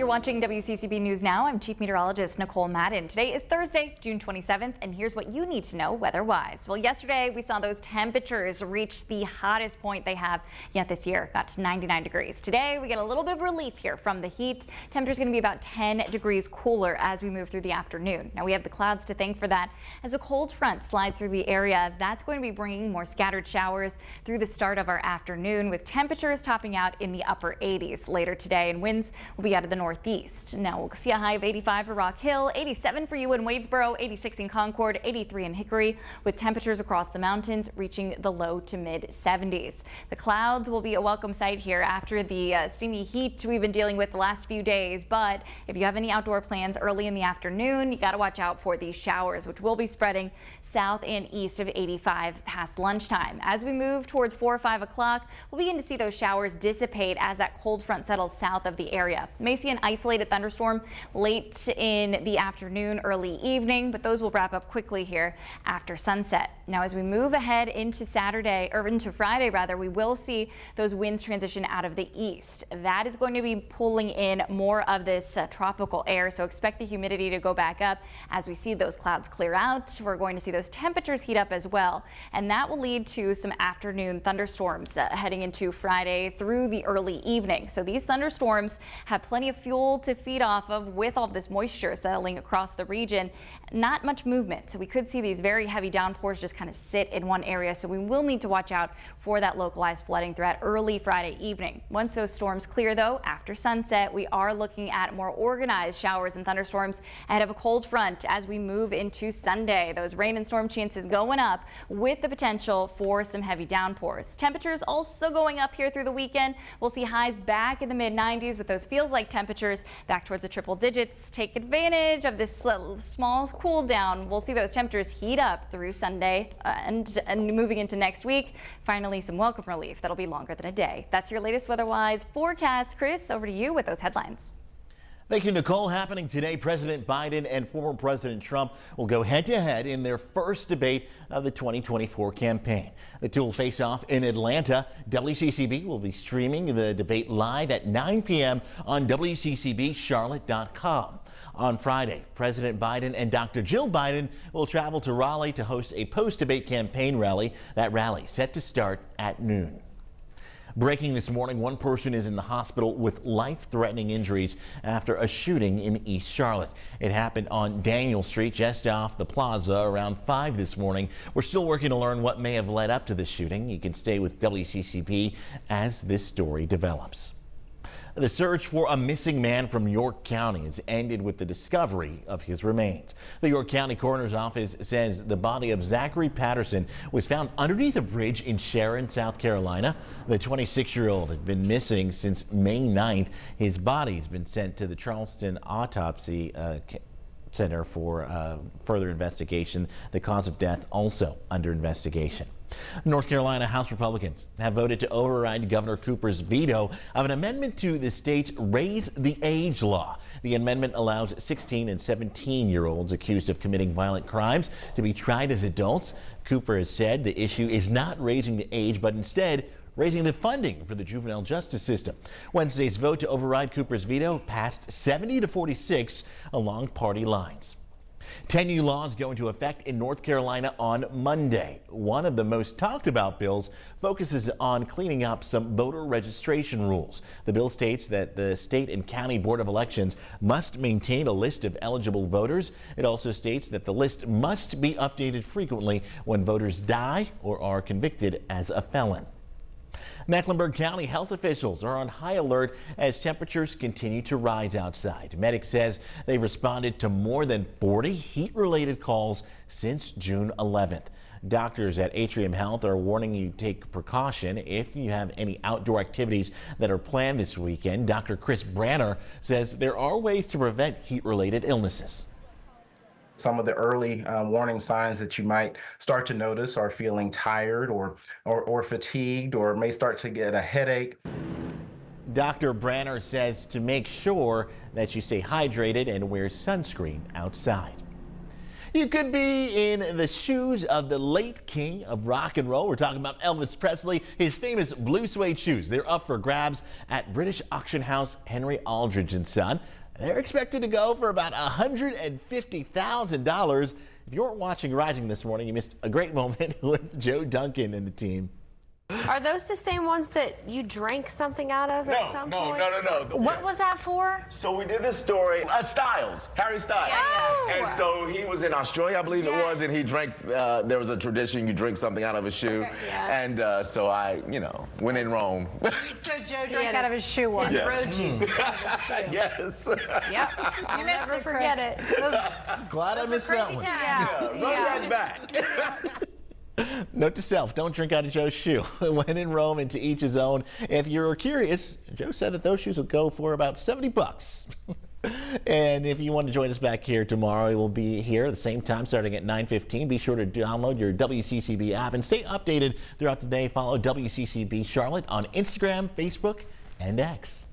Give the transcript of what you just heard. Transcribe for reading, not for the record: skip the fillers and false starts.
watching WCCB News Now. I'm Chief Meteorologist Nicole Madden. Today is Thursday, June 27th, and here's what you need to know weather-wise. Well, yesterday we saw those temperatures reach the hottest point they have yet this year. Got to 99 degrees. Today we get a little bit of relief here from the heat. Temperature's going to be about 10 degrees cooler as we move through the afternoon. Now we have the clouds to thank for that as a cold front slides through the area. That's going to be bringing more scattered showers through the start of our afternoon, with temperatures topping out in the upper 80s later today, and winds will be out of the northeast. Now we'll see a high of 85 for Rock Hill, 87 for you in Wadesboro, 86 in Concord, 83 in Hickory, with temperatures across the mountains reaching the low to mid 70s. The clouds will be a welcome sight here after the steamy heat we've been dealing with the last few days, but if you have any outdoor plans early in the afternoon, you got to watch out for these showers, which will be spreading south and east of 85 past lunchtime. As we move towards 4 or 5 o'clock, we'll begin to see those showers dissipate as that cold front settles south of the area. May see an isolated thunderstorm late in the afternoon, early evening, but those will wrap up quickly here after sunset. Now, as we move ahead into Friday, we will see those winds transition out of the east. That is going to be pulling in more of this tropical air, so expect the humidity to go back up as we see those clouds clear out. We're going to see those temperatures heat up as well, and that will lead to some afternoon thunderstorms heading into Friday through the early evening. So these thunderstorms have plenty of fuel to feed off of with all this moisture settling across the region. Not much movement, so we could see these very heavy downpours just kind of sit in one area, so we will need to watch out for that localized flooding throughout early Friday evening. Once those storms clear, though, after sunset, we are looking at more organized showers and thunderstorms ahead of a cold front as we move into Sunday. Those rain and storm chances going up with the potential for some heavy downpours. Temperatures also going up here through the weekend. We'll see highs back in the mid 90s with those feels like temperatures back towards the triple digits. Take advantage of this small cool down. We'll see those temperatures heat up through Sunday and moving into next week. Finally, some welcome relief that'll be longer than a day. That's your latest weather-wise forecast. Chris, over to you with those headlines. Thank you, Nicole. Happening today, President Biden and former President Trump will go head-to-head in their first debate of the 2024 campaign. The two will face off in Atlanta. WCCB will be streaming the debate live at 9 p.m. on WCCBCharlotte.com. On Friday, President Biden and Dr. Jill Biden will travel to Raleigh to host a post-debate campaign rally. That rally set to start at noon. Breaking this morning, one person is in the hospital with life-threatening injuries after a shooting in East Charlotte. It happened on Daniel Street, just off the plaza, around 5 this morning. We're still working to learn what may have led up to the shooting. You can stay with WCCB as this story develops. The search for a missing man from York County has ended with the discovery of his remains. The York County Coroner's Office says the body of Zachary Patterson was found underneath a bridge in Sharon, South Carolina. The 26-year-old had been missing since May 9th. His body has been sent to the Charleston Autopsy Center for further investigation. The cause of death also under investigation. North Carolina House Republicans have voted to override Governor Cooper's veto of an amendment to the state's Raise the Age law. The amendment allows 16 and 17-year-olds accused of committing violent crimes to be tried as adults. Cooper has said the issue is not raising the age, but instead raising the funding for the juvenile justice system. Wednesday's vote to override Cooper's veto passed 70-46 along party lines. 10 new laws go into effect in North Carolina on Monday. One of the most talked about bills focuses on cleaning up some voter registration rules. The bill states that the state and county board of elections must maintain a list of eligible voters. It also states that the list must be updated frequently when voters die or are convicted as a felon. Mecklenburg County health officials are on high alert as temperatures continue to rise outside. Medics says they've responded to more than 40 heat-related calls since June 11th. Doctors at Atrium Health are warning you to take precaution if you have any outdoor activities that are planned this weekend. Dr. Chris Branner says there are ways to prevent heat-related illnesses. Some of the early warning signs that you might start to notice are feeling tired or fatigued, or may start to get a headache. Dr. Branner says to make sure that you stay hydrated and wear sunscreen outside. You could be in the shoes of the late king of rock and roll. We're talking about Elvis Presley. His famous blue suede shoes. They're up for grabs at British auction house Henry Aldridge & Son. They're expected to go for about $150,000. If you weren't watching Rising this morning, you missed a great moment with Joe Duncan and the team. Are those the same ones that you drank something out of at some point? No. What was that for? So we did this story, Styles, Harry Styles. Yeah. And so he was in Australia, I believe it was, and he drank, there was a tradition, you drink something out of a shoe. Yeah. And so I, when in Rome. So Joe drank out of his shoe once. His road juice. Yes. Yep. You missed Never it, forget Chris. it. Glad I missed that one. Run that back. Note to self, don't drink out of Joe's shoe. When in Rome, and to each his own. If you're curious, Joe said that those shoes will go for about $70. And if you want to join us back here tomorrow, we'll be here at the same time starting at 9:15. Be sure to download your WCCB app and stay updated throughout the day. Follow WCCB Charlotte on Instagram, Facebook, and X.